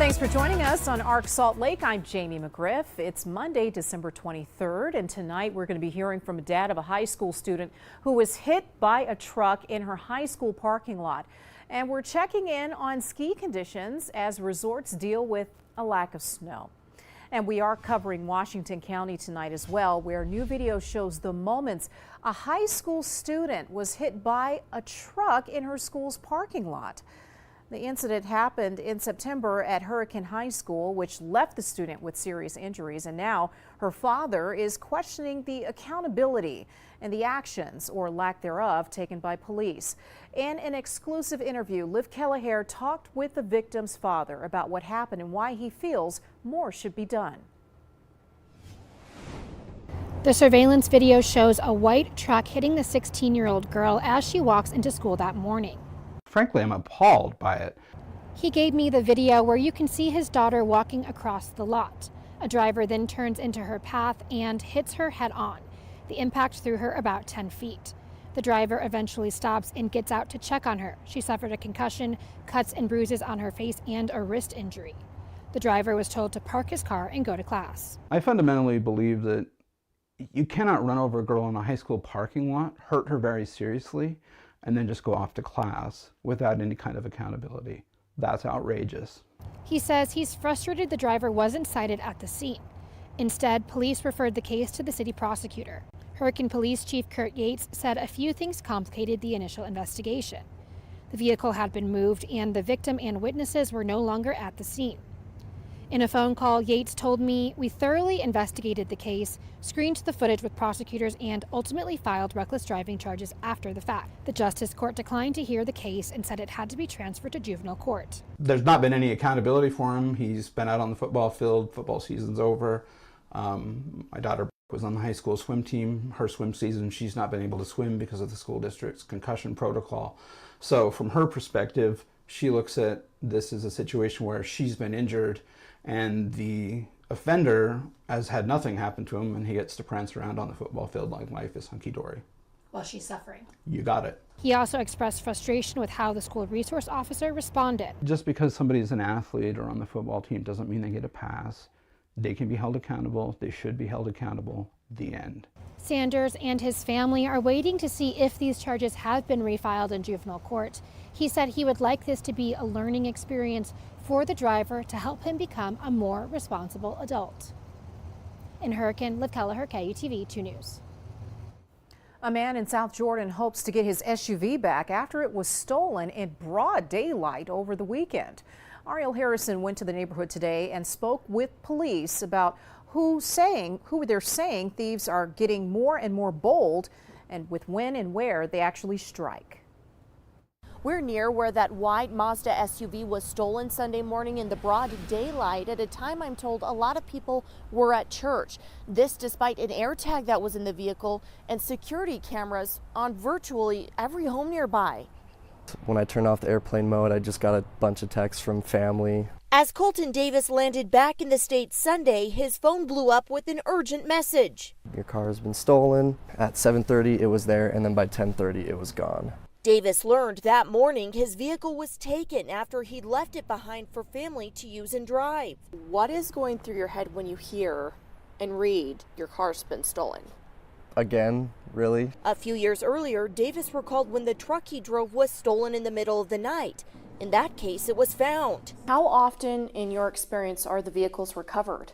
Thanks for joining us on ARC Salt Lake. I'm Jamie McGriff. It's Monday, December 23rd, and tonight we're going to be hearing from a dad of a high school student who was hit by a truck in her high school parking lot. And we're checking in on ski conditions as resorts deal with a lack of snow. And we are covering Washington County tonight as well, where new video shows the moments a high school student was hit by a truck in her school's parking lot. The incident happened in September at Hurricane High School, which left the student with serious injuries. And now her father is questioning the accountability and the actions, or lack thereof, taken by police. In an exclusive interview, Liv Kelleher talked with the victim's father about what happened and why he feels more should be done. The surveillance video shows a white truck hitting the 16-year-old girl as she walks into school that morning. Frankly, I'm appalled by it. He gave me the video where you can see his daughter walking across the lot. A driver then turns into her path and hits her head on. The impact threw her about 10 feet. The driver eventually stops and gets out to check on her. She suffered a concussion, cuts and bruises on her face, and a wrist injury. The driver was told to park his car and go to class. I fundamentally believe that you cannot run over a girl in a high school parking lot, hurt her very seriously, and then just go off to class without any kind of accountability. That's outrageous. He says he's frustrated the driver wasn't cited at the scene. Instead, police referred the case to the city prosecutor. Hurricane Police Chief Kurt Yates said a few things complicated the initial investigation. The vehicle had been moved and the victim and witnesses were no longer at the scene. In a phone call, Yates told me, "We thoroughly investigated the case, screened the footage with prosecutors, and ultimately filed reckless driving charges after the fact." The Justice Court declined to hear the case and said it had to be transferred to juvenile court. There's not been any accountability for him. He's been out on the football field. Football season's over. My daughter was on the high school swim team. Her swim season, she's not been able to swim because of the school district's concussion protocol. So from her perspective, she looks at this as a situation where she's been injured and the offender has had nothing happen to him, and he gets to prance around on the football field like life is hunky-dory. While she's suffering. You got it. He also expressed frustration with how the school resource officer responded. Just because somebody's an athlete or on the football team doesn't mean they get a pass. They can be held accountable. They should be held accountable. The end. Sanders and his family are waiting to see if these charges have been refiled in juvenile court. He said he would like this to be a learning experience for the driver to help him become a more responsible adult. In Hurricane, Liv Kelleher, KUTV 2 News. A man in South Jordan hopes to get his SUV back after it was stolen in broad daylight over the weekend. Ariel Harrison went to the neighborhood today and spoke with police about who they're saying thieves are getting more and more bold, and with when and where they actually strike. We're near where that white Mazda SUV was stolen Sunday morning in the broad daylight at a time I'm told a lot of people were at church. This despite an AirTag that was in the vehicle and security cameras on virtually every home nearby. When I turned off the airplane mode, I just got a bunch of texts from family. As Colton Davis landed back in the state Sunday, his phone blew up with an urgent message. Your car has been stolen. At 7:30 it was there, and then by 10:30 it was gone. Davis learned that morning his vehicle was taken after he'd left it behind for family to use and drive. What is going through your head when you hear and read your car's been stolen? Again, really? A few years earlier, Davis recalled when the truck he drove was stolen in the middle of the night. In that case, it was found. How often, in your experience, are the vehicles recovered?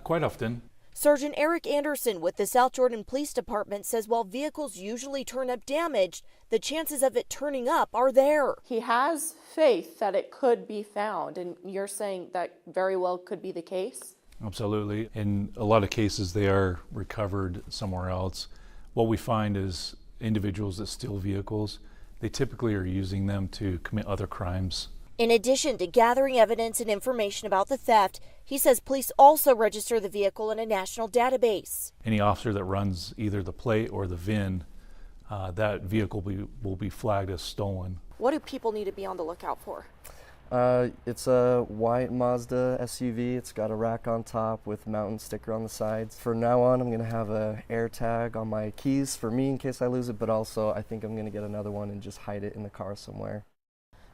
Quite often. Sergeant Eric Anderson with the South Jordan Police Department says while vehicles usually turn up damaged, the chances of it turning up are there. He has faith that it could be found, and you're saying that very well could be the case? Absolutely. In a lot of cases, they are recovered somewhere else. What we find is individuals that steal vehicles, they typically are using them to commit other crimes. In addition to gathering evidence and information about the theft, he says police also register the vehicle in a national database. Any officer that runs either the plate or the VIN, that vehicle will be flagged as stolen. What do people need to be on the lookout for? It's a white Mazda SUV. It's got a rack on top with a mountain sticker on the sides. From now on, I'm going to have a AirTag on my keys for me in case I lose it, but also I think I'm going to get another one and just hide it in the car somewhere.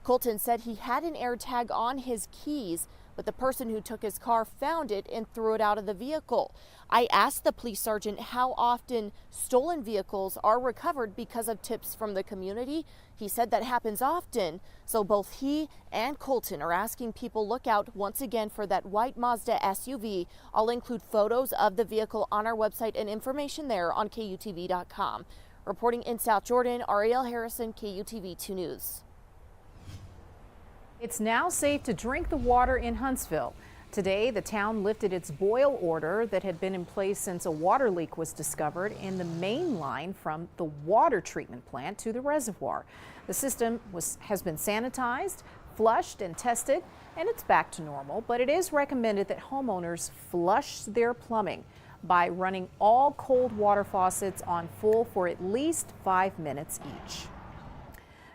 Colton said he had an AirTag on his keys, but the person who took his car found it and threw it out of the vehicle. I asked the police sergeant how often stolen vehicles are recovered because of tips from the community. He said that happens often, so both he and Colton are asking people look out once again for that white Mazda SUV. I'll include photos of the vehicle on our website and information there on KUTV.com. Reporting in South Jordan, Ariel Harrison, KUTV 2 News. It's now safe to drink the water in Huntsville. Today, the town lifted its boil order that had been in place since a water leak was discovered in the main line from the water treatment plant to the reservoir. The system has been sanitized, flushed, and tested, and it's back to normal, but it is recommended that homeowners flush their plumbing by running all cold water faucets on full for at least 5 minutes each.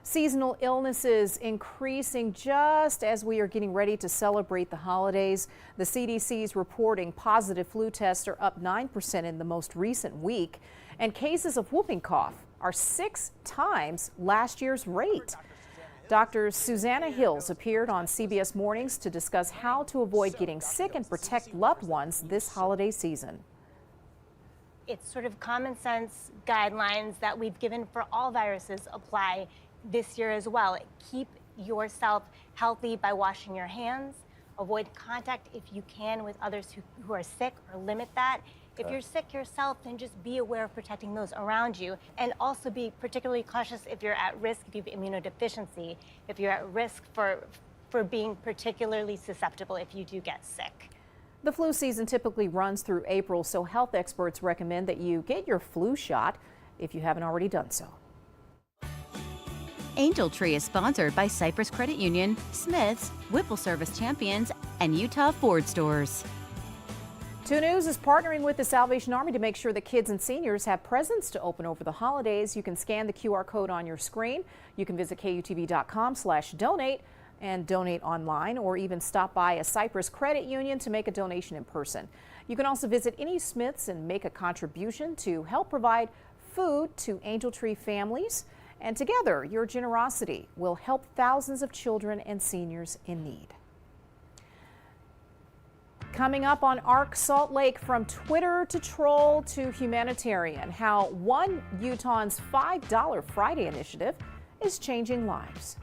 Seasonal illnesses increasing just as we are getting ready to celebrate the holidays. The CDC's reporting positive flu tests are up 9% in the most recent week, and cases of whooping cough are 6 times last year's rate. Dr. Susanna Hills appeared on CBS Mornings to discuss how to avoid getting sick and protect loved ones this holiday season. It's sort of common sense guidelines that we've given for all viruses apply this year as well. Keep yourself healthy by washing your hands. Avoid contact if you can with others who are sick, or limit that. If you're sick yourself, then just be aware of protecting those around you, and also be particularly cautious if you're at risk, if you have immunodeficiency, if you're at risk for being particularly susceptible if you do get sick. The flu season typically runs through April, so health experts recommend that you get your flu shot if you haven't already done so. Angel Tree is sponsored by Cypress Credit Union, Smith's, Whipple Service Champions, and Utah Ford Stores. 2 News is partnering with the Salvation Army to make sure that kids and seniors have presents to open over the holidays. You can scan the QR code on your screen. You can visit KUTV.com/donate and donate online, or even stop by a Cypress Credit Union to make a donation in person. You can also visit any Smith's and make a contribution to help provide food to Angel Tree families. And together, your generosity will help thousands of children and seniors in need. Coming up on ARC Salt Lake, from Twitter to troll to humanitarian, how one Utahns $5 Friday initiative is changing lives.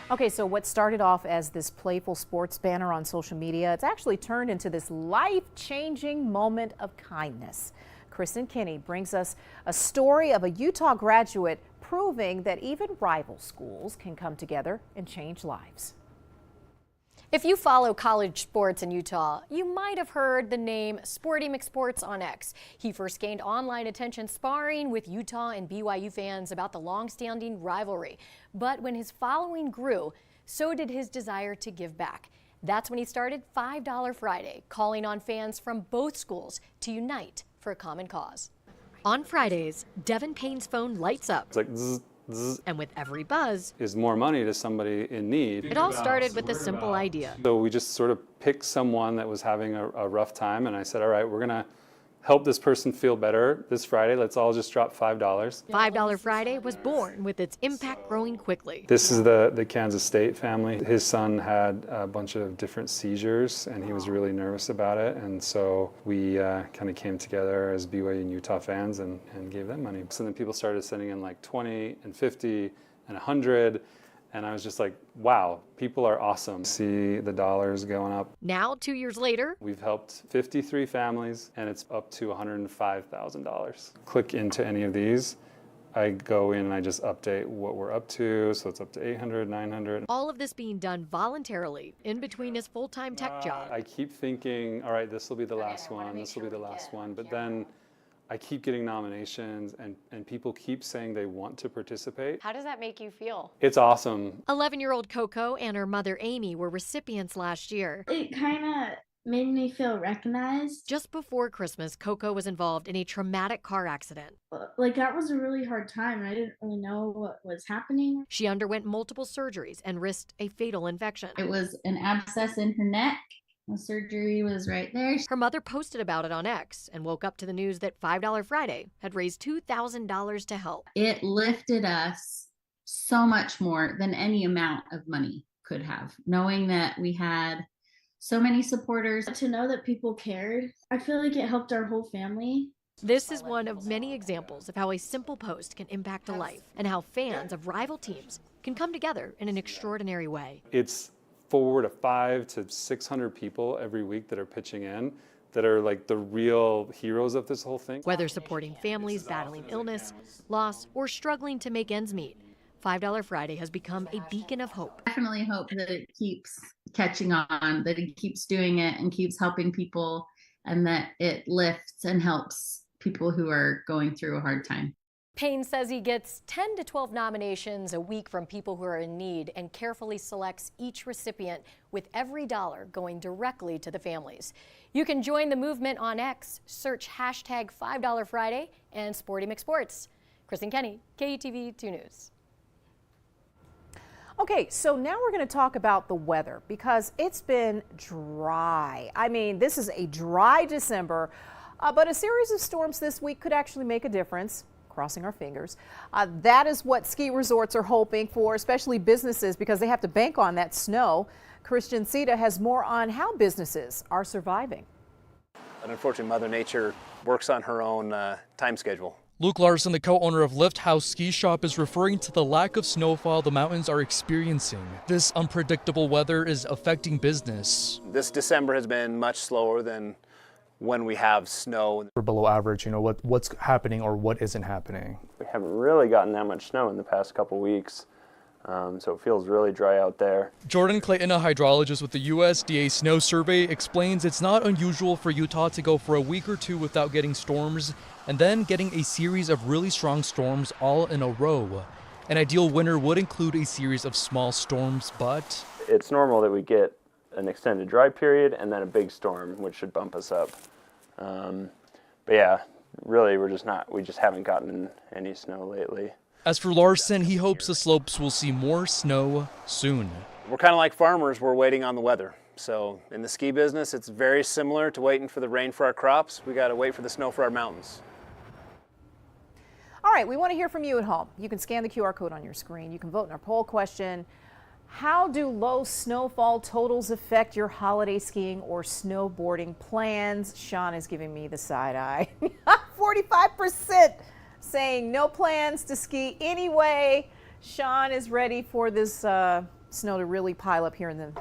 Okay, so what started off as this playful sports banner on social media, it's actually turned into this life-changing moment of kindness. Kristen Kinney brings us a story of a Utah graduate proving that even rival schools can come together and change lives. If you follow college sports in Utah, you might have heard the name Sporty McSports on X. He first gained online attention sparring with Utah and BYU fans about the long-standing rivalry. But when his following grew, so did his desire to give back. That's when he started $5 Friday, calling on fans from both schools to unite for a common cause. On Fridays, Devin Payne's phone lights up. It's like zzz, zzz. And with every buzz, Is more money to somebody in need. it all started with a simple idea. So we just sort of picked someone that was having a rough time, and I said, all right, we're gonna help this person feel better this Friday. Let's all just drop $5. $5 Friday was born with its impact growing quickly. This is the Kansas State family. His son had a bunch of different seizures, and he was really nervous about it. And so we kind of came together as BYU and Utah fans and gave them money. So then people started sending in like 20 and 50 and 100. And I was just like, wow, people are awesome. See the dollars going up. Now, 2 years later, We've helped 53 families, and it's up to $105,000. Click into any of these. I go in and I just update what we're up to. So it's up to 800, 900. all of this being done voluntarily in between his full-time tech job. I keep thinking, all right, this will be the last one. This will be the last one. But then I keep getting nominations, and people keep saying they want to participate. How does that make you feel? It's awesome. 11-year-old Coco and her mother Amy were recipients last year. It kind of made me feel recognized. Just before Christmas, Coco was involved in a traumatic car accident. Like, that was a really hard time. I didn't really know what was happening. She underwent multiple surgeries and risked a fatal infection. It was an abscess in her neck. The surgery was right there. Her mother posted about it on X and woke up to the news that $5 Friday had raised $2,000 to help. It lifted us so much more than any amount of money could have. Knowing that we had so many supporters, to know that people cared, I feel like it helped our whole family. This is one of many examples of how a simple post can impact a life and how fans of rival teams can come together in an extraordinary way. It's 400 to 500 to 600 people every week that are pitching in, that are like the real heroes of this whole thing. Whether supporting families battling illness, loss, or struggling to make ends meet, $5 Friday has become a beacon of hope. Definitely hope that it keeps catching on, that it keeps doing it and keeps helping people, and that it lifts and helps people who are going through a hard time. Payne says he gets 10 to 12 nominations a week from people who are in need and carefully selects each recipient, with every dollar going directly to the families. You can join the movement on X. Search hashtag $5 Friday and Sporty McSports. Kristen Kenny, KUTV 2 News. Okay, so now we're going to talk about the weather because it's been dry. I mean, this is a dry December, but a series of storms this week could actually make a difference. Crossing our fingers. That is what ski resorts are hoping for, especially businesses, because they have to bank on that snow. Christian Sita has more on how businesses are surviving. But unfortunately, Mother Nature works on her own time schedule. Luke Larson, the co-owner of Lift House Ski Shop, is referring to the lack of snowfall the mountains are experiencing. This unpredictable weather is affecting business. This December has been much slower than when we have snow. We're below average, you know, what's happening or what isn't happening. We haven't really gotten that much snow in the past couple weeks, so it feels really dry out there. Jordan Clayton, a hydrologist with the USDA Snow Survey, explains it's not unusual for Utah to go for a week or two without getting storms and then getting a series of really strong storms all in a row. An ideal winter would include a series of small storms, but it's normal that we get an extended dry period and then a big storm, which should bump us up. But yeah, really we just haven't gotten any snow lately. As for Larson, he hopes the slopes will see more snow soon. We're kind of like farmers, we're waiting on the weather. So in the ski business, it's very similar to waiting for the rain for our crops. We got to wait for the snow for our mountains. All right, we want to hear from you at home. You can scan the QR code on your screen. You can vote in our poll question. How do low snowfall totals affect your holiday skiing or snowboarding plans? Sean is giving me the side eye. 45% saying no plans to ski anyway. Sean is ready for this snow to really pile up here in the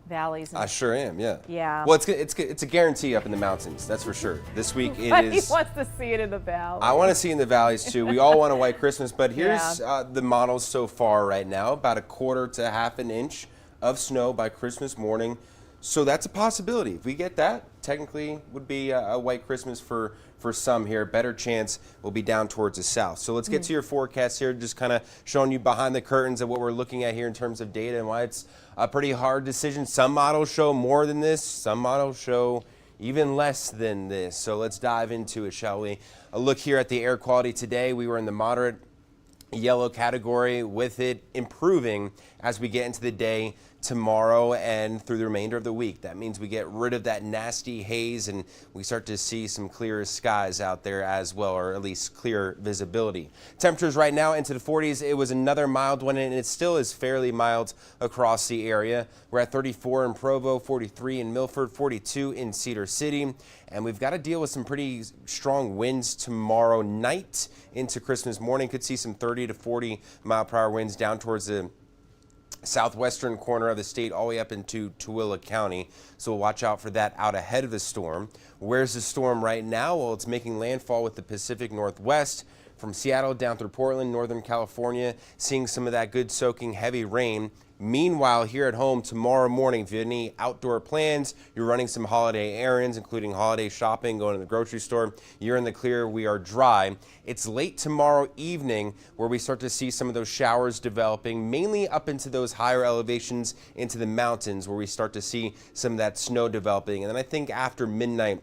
valleys. I sure am, yeah. Yeah. Well, it's a guarantee up in the mountains, that's for sure. This week it But is. he wants to see it in the valley. I want to see in the valleys too. We all want a white Christmas, but here's the models so far right now: about 1/4 to 1/2 inch of snow by Christmas morning. So that's a possibility. If we get that, technically would be a white Christmas for some here. Better chance will be down towards the south. So let's get to your forecast here, just kind of showing you behind the curtains of what we're looking at here in terms of data and why it's a pretty hard decision. Some models show more than this. Some models show even less than this. So let's dive into it, shall we? A look here at the air quality today. We were in the moderate yellow category, with it improving as we get into the day tomorrow and through the remainder of the week. That means we get rid of that nasty haze and we start to see some clearer skies out there as well, or at least clear visibility. Temperatures right now into the 40s. It was another mild one, and it still is fairly mild across the area. We're at 34 in Provo, 43 in Milford, 42 in Cedar City, and we've got to deal with some pretty strong winds tomorrow night into Christmas morning. Could see some 30 to 40 mile-per-hour winds down towards the southwestern corner of the state all the way up into Tooele County. So we'll watch out for that out ahead of the storm. Where's the storm right now? Well, it's making landfall with the Pacific Northwest from Seattle down through Portland, Northern California, seeing some of that good soaking heavy rain. Meanwhile, here at home tomorrow morning, if you have any outdoor plans, you're running some holiday errands, including holiday shopping, going to the grocery store, you're in the clear. We are dry. It's late tomorrow evening where we start to see some of those showers developing, mainly up into those higher elevations into the mountains, where we start to see some of that snow developing. And then I think after midnight,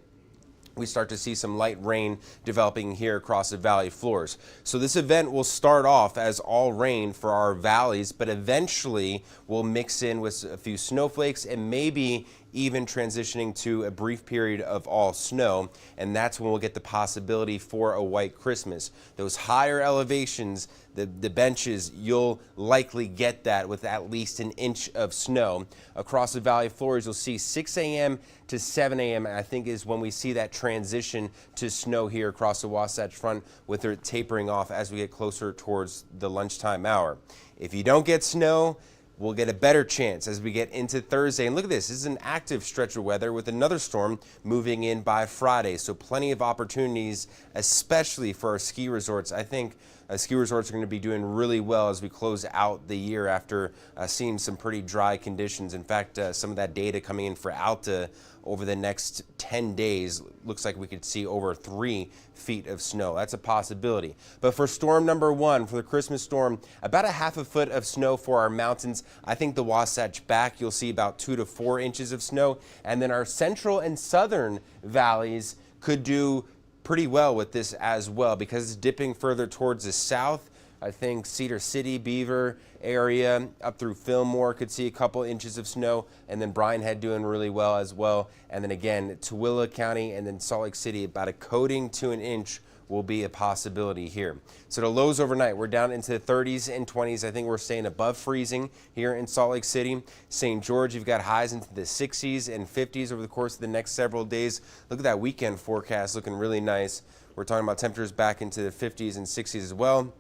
we start to see some light rain developing here across the valley floors. So this event will start off as all rain for our valleys, but eventually we'll mix in with a few snowflakes and maybe even transitioning to a brief period of all snow, and that's when we'll get the possibility for a white Christmas. Those higher elevations, the benches, you'll likely get that with at least an inch of snow. Across the valley floors, you'll see 6 a.m. to 7 a.m. I think is when we see that transition to snow here across the Wasatch Front, with it tapering off as we get closer towards the lunchtime hour. If you don't get snow, we'll get a better chance as we get into Thursday. And look at this. This is an active stretch of weather with another storm moving in by Friday. So plenty of opportunities, especially for our ski resorts. I think ski resorts are going to be doing really well as we close out the year after seeing some pretty dry conditions. In fact, some of that data coming in for Alta over the next 10 days looks like we could see over 3 feet of snow. That's a possibility. But for storm number 1, for the Christmas storm, about 1/2 foot of snow for our mountains. I think the Wasatch back, you'll see about 2 to 4 inches of snow. And then our central and southern valleys could do pretty well with this as well, because it's dipping further towards the south. I think Cedar City, Beaver area, up through Fillmore could see a couple inches of snow, and then Bryan Head doing really well as well. And then again, Tooele County and then Salt Lake City, about a coating to an inch will be a possibility here. So the lows overnight, we're down into the 30s and 20s. I think we're staying above freezing here in Salt Lake City. St. George, you've got highs into the 60s and 50s over the course of the next several days. Look at that weekend forecast looking really nice. We're talking about temperatures back into the 50s and 60s as well.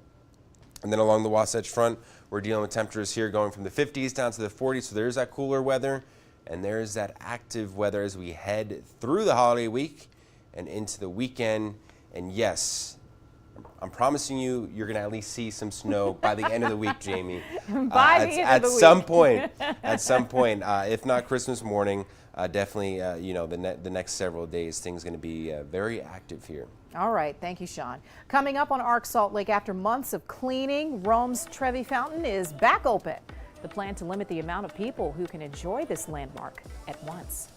And then along the Wasatch Front, we're dealing with temperatures here going from the 50s down to the 40s. So there's that cooler weather, and there's that active weather as we head through the holiday week and into the weekend. And yes, I'm promising you, you're going to at least see some snow by the end of the week, Jamie. By the end of the week. At some point, if not Christmas morning, definitely, the next several days, things going to be very active here. All right. Thank you, Sean. Coming up on Arc Salt Lake, after months of cleaning, Rome's Trevi Fountain is back open. The plan to limit the amount of people who can enjoy this landmark at once.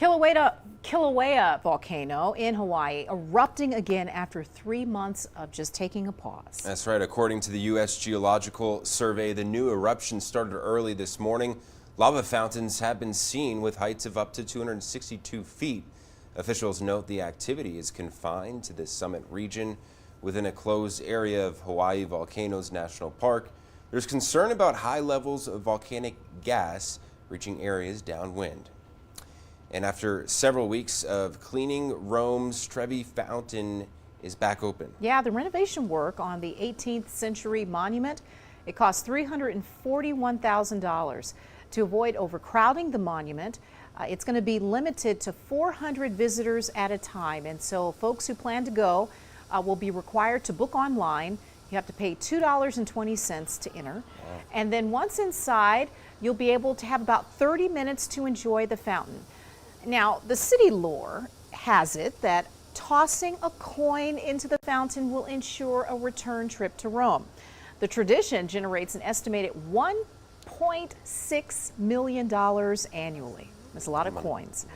Kilauea volcano in Hawaii erupting again after 3 months of just taking a pause. That's right. According to the U.S. Geological Survey, the new eruption started early this morning. Lava fountains have been seen with heights of up to 262 feet. Officials note the activity is confined to the summit region within a closed area of Hawaii Volcanoes National Park. There's concern about high levels of volcanic gas reaching areas downwind. And after several weeks of cleaning, Rome's Trevi Fountain is back open. Yeah, the renovation work on the 18th century monument, it cost $341,000. To avoid overcrowding the monument, it's going to be limited to 400 visitors at a time. And so folks who plan to go will be required to book online. You have to pay $2.20 to enter. Wow. And then once inside, you'll be able to have about 30 minutes to enjoy the fountain. Now, the city lore has it that tossing a coin into the fountain will ensure a return trip to Rome. The tradition generates an estimated $1.6 million annually. That's a lot of coins.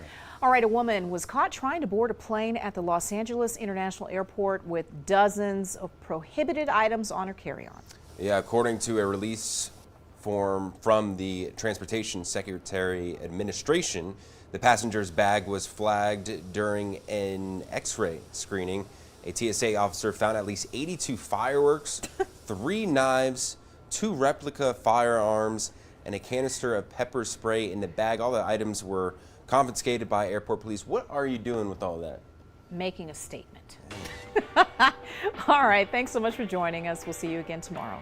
All right, a woman was caught trying to board a plane at the Los Angeles International Airport with dozens of prohibited items on her carry-on. Yeah, according to a release form from the Transportation Secretary Administration, the passenger's bag was flagged during an X-ray screening. A TSA officer found at least 82 fireworks, 3 knives, 2 replica firearms, and a canister of pepper spray in the bag. All the items were confiscated by airport police. What are you doing with all that? Making a statement. All right, thanks so much for joining us. We'll see you again tomorrow.